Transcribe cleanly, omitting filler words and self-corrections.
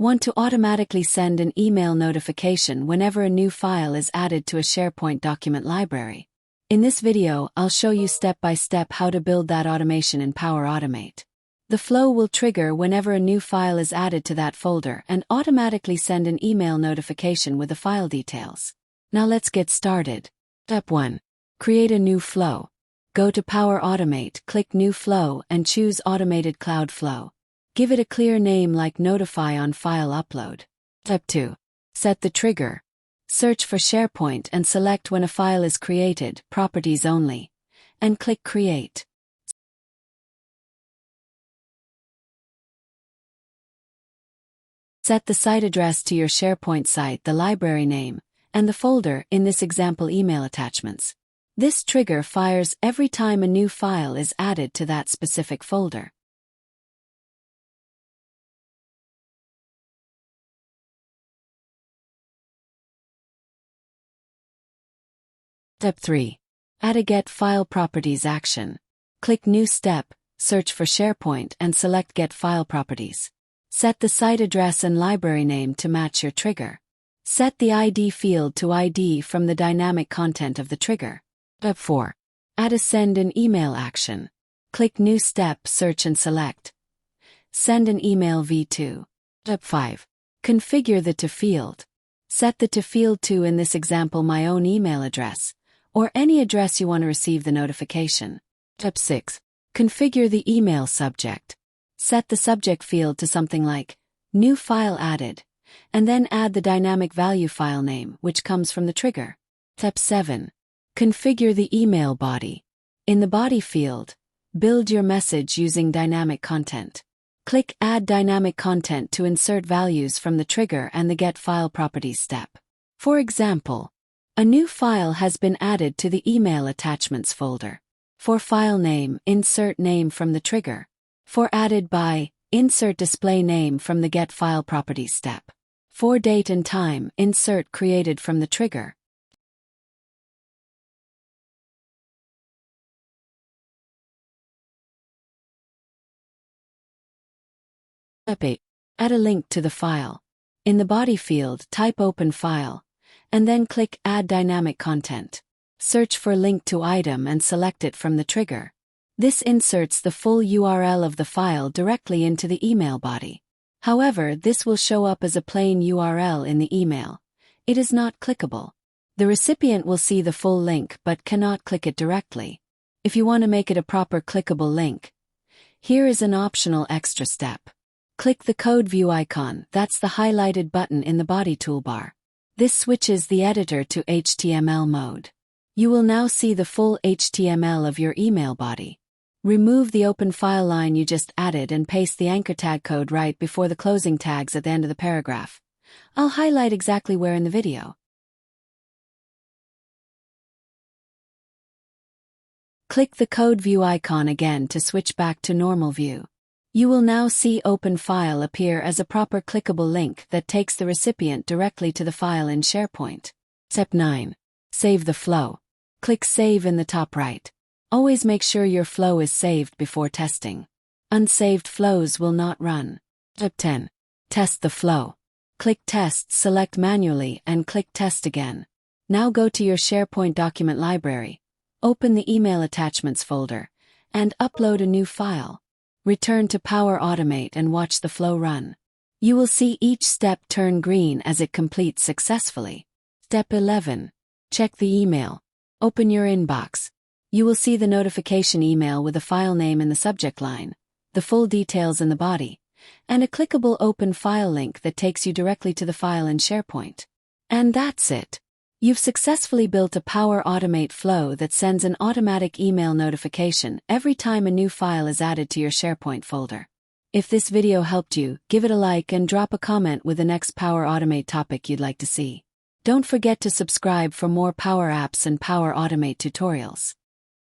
Want to automatically send an email notification whenever a new file is added to a SharePoint document library? In this video, I'll show you step by step how to build that automation in Power Automate. The flow will trigger whenever a new file is added to that folder and automatically send an email notification with the file details. Now let's get started. Step 1. Create a new flow. Go to Power Automate, click New Flow, and choose Automated Cloud Flow. Give it a clear name like Notify on File Upload. Step 2. Set the trigger. Search for SharePoint and select when a file is created, Properties Only, and click Create. Set the site address to your SharePoint site, the library name, and the folder, in this example email attachments. This trigger fires every time a new file is added to that specific folder. Step 3. Add a Get File Properties action. Click New Step, search for SharePoint and select Get File Properties. Set the site address and library name to match your trigger. Set the ID field to ID from the dynamic content of the trigger. Step 4. Add a Send an Email action. Click New Step, search and select Send an Email v2. Step 5. Configure the To field. Set the To field to, in this example, my own email address, or any address you want to receive the notification. Step 6. Configure the email subject. Set the subject field to something like New File Added, and then add the dynamic value file name, which comes from the trigger. Step 7. Configure the email body. In the body field, build your message using dynamic content. Click Add Dynamic Content to insert values from the trigger and the Get File Properties step. For example, a new file has been added to the Email Attachments folder. For file name, insert name from the trigger. For added by, insert display name from the Get File Properties step. For date and time, insert created from the trigger. Step 8. Add a link to the file. In the body field, type Open File, and then click Add Dynamic Content. Search for Link to Item and select it from the trigger. This inserts the full URL of the file directly into the email body. However, this will show up as a plain URL in the email. It is not clickable. The recipient will see the full link but cannot click it directly. If you want to make it a proper clickable link, here is an optional extra step. Click the Code View icon, that's the highlighted button in the body toolbar. This switches the editor to HTML mode. You will now see the full HTML of your email body. Remove the open file line you just added and paste the anchor tag code right before the closing tags at the end of the paragraph. I'll highlight exactly where in the video. Click the Code View icon again to switch back to normal view. You will now see Open File appear as a proper clickable link that takes the recipient directly to the file in SharePoint. Step 9. Save the flow. Click Save in the top right. Always make sure your flow is saved before testing. Unsaved flows will not run. Step 10. Test the flow. Click Test, select Manually, and click Test again. Now go to your SharePoint document library, open the Email Attachments folder, and upload a new file. Return to Power Automate and watch the flow run. You will see each step turn green as it completes successfully. Step 11. Check the email. Open your inbox. You will see the notification email with the file name in the subject line, the full details in the body, and a clickable open file link that takes you directly to the file in SharePoint. And that's it. You've successfully built a Power Automate flow that sends an automatic email notification every time a new file is added to your SharePoint folder. If this video helped you, give it a like and drop a comment with the next Power Automate topic you'd like to see. Don't forget to subscribe for more Power Apps and Power Automate tutorials.